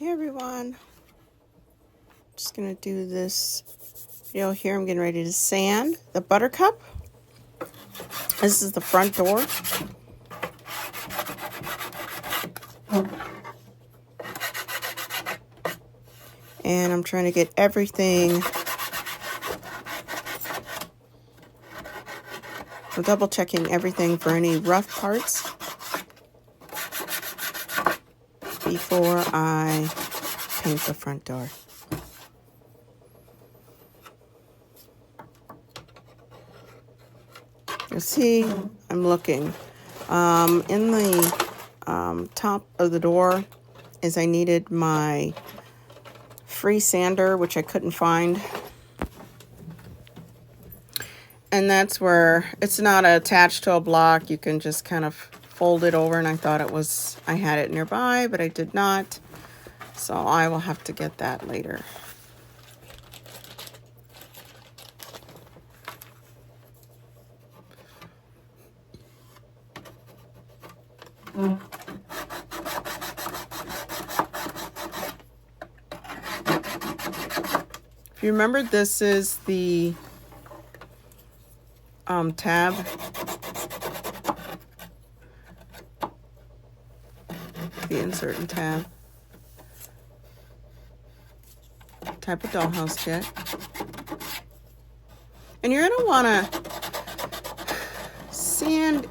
Hey everyone, just gonna do this video here. I'm getting ready to sand the Buttercup. This is the front door. And I'm trying to get everything, I'm double checking everything for any rough parts before I paint the front door. You'll see I'm looking. In the top of the door is I needed my free sander, which I couldn't find. And that's where it's not attached to a block. You can just kind of fold it over, and I thought I had it nearby, but I did not. So I will have to get that later. If you remember, this is the tab. The insert and tab. Type of dollhouse kit. And you're going to want to sand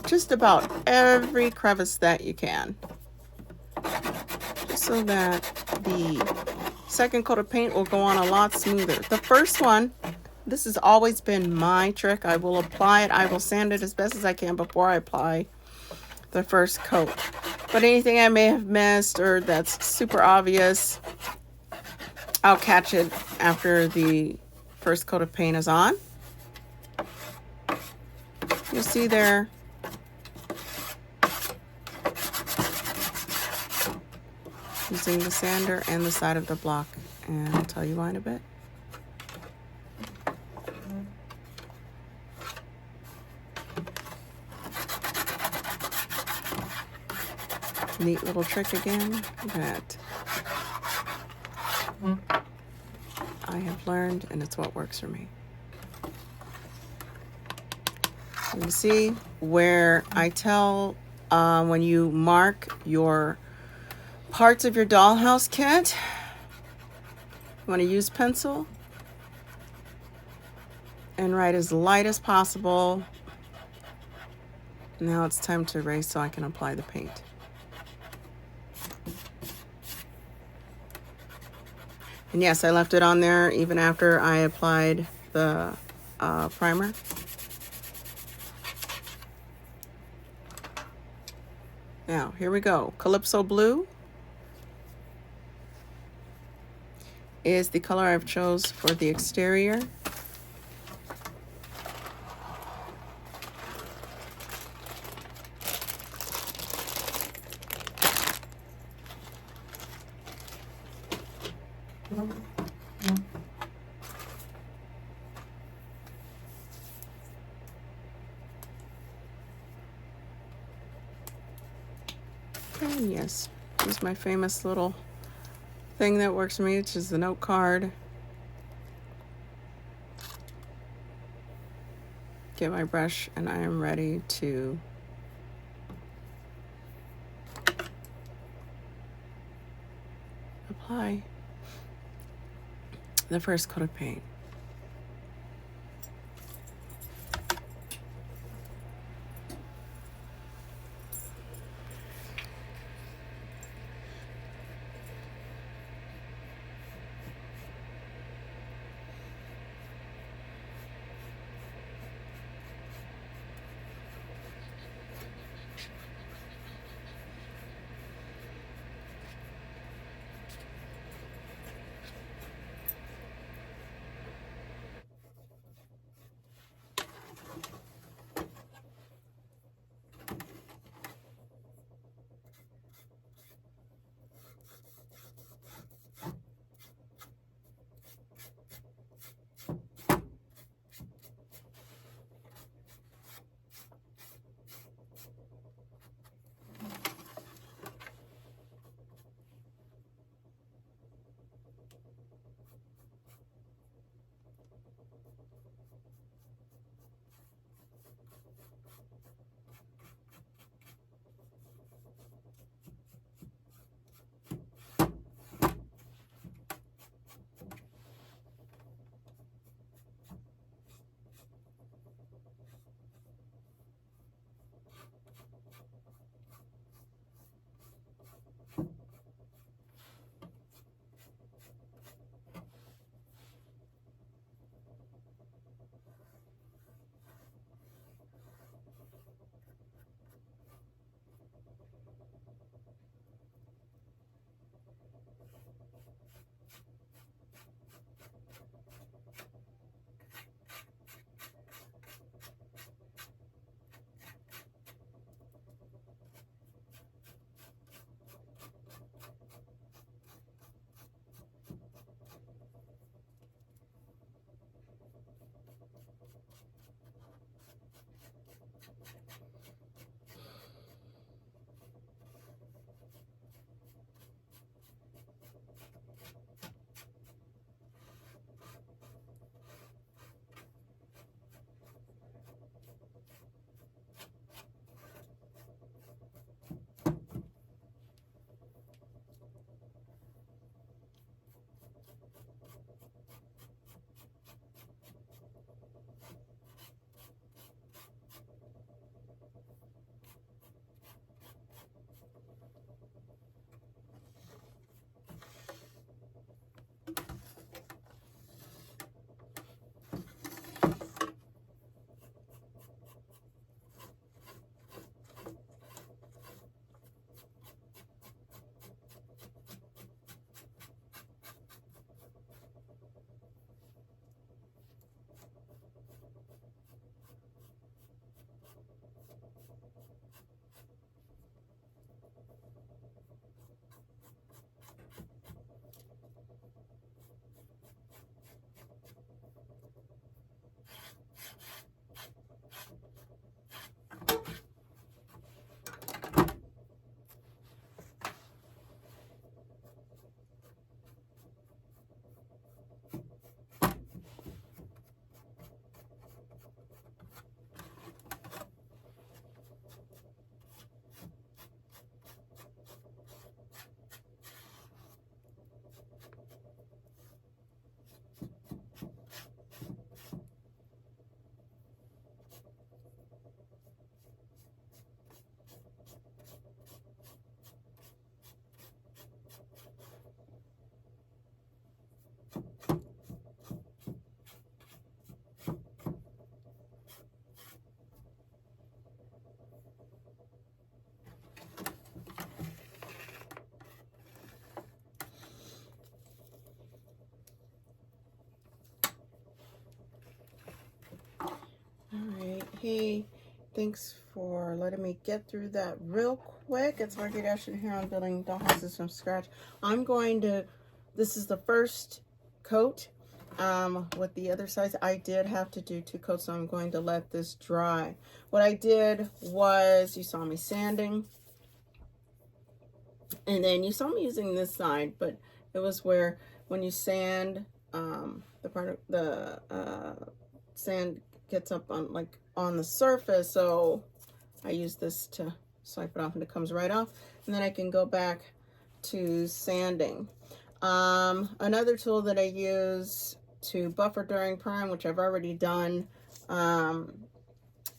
just about every crevice that you can, just so that the second coat of paint will go on a lot smoother. The first one, this has always been my trick. I will apply it, I will sand it as best as I can before I apply the first coat. But anything I may have missed or that's super obvious, I'll catch it after the first coat of paint is on. You'll see there, using the sander and the side of the block, and I'll tell you why in a bit. Neat little trick again that I have learned, and it's what works for me. You see where I tell when you mark your parts of your dollhouse kit, you want to use pencil and write as light as possible. Now it's time to erase so I can apply the paint. And yes, I left it on there even after I applied the primer. Now, here we go. Calypso Blue is the color I've chose for the exterior. And yes, use my famous little thing that works for me, which is the note card. Get my brush, and I am ready to apply the first coat of paint. Hey, thanks for letting me get through that real quick. It's Margaret Ashton here on Building Dollhouses from Scratch. This is the first coat. With the other sides, I did have to do 2 coats, so I'm going to let this dry. What I did was, you saw me sanding, and then you saw me using this side, but it was where when you sand, the part of the sand gets up on the surface, so I use this to swipe it off and it comes right off, and then I can go back to sanding. Another tool that I use to buffer during prime, which I've already done,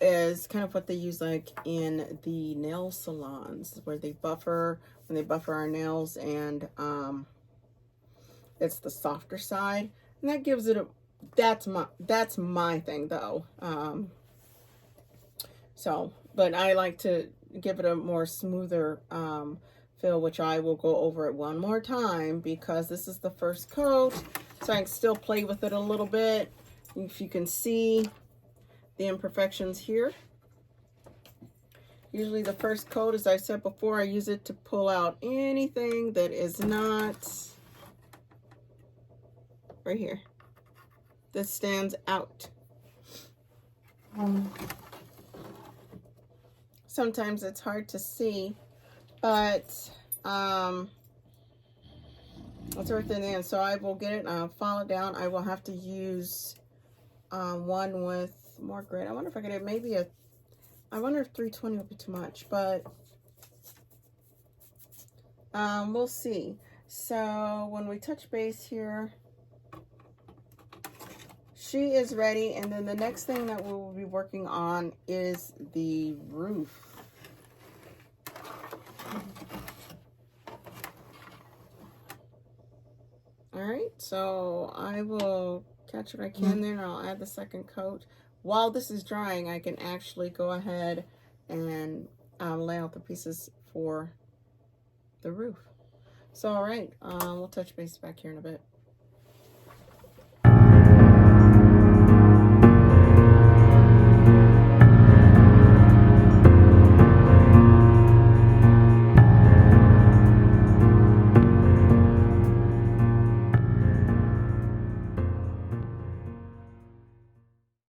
is kind of what they use like in the nail salons, where they buffer, when they buffer our nails, and it's the softer side, and that gives it a, that's my thing though. But I like to give it a more smoother feel, which I will go over it one more time because this is the first coat, so I can still play with it a little bit. If you can see the imperfections here. Usually the first coat, as I said before, I use it to pull out anything that is not right here, that stands out. Sometimes it's hard to see, but it's right in the end. So I will get it and I'll file it down. I will have to use one with more grit. I wonder if I could have maybe I wonder if 320 would be too much, but we'll see. So when we touch base here, she is ready, and then the next thing that we will be working on is the roof. All right, so I will catch what I can there, and I'll add the second coat. While this is drying, I can actually go ahead and lay out the pieces for the roof. So, all right, we'll touch base back here in a bit.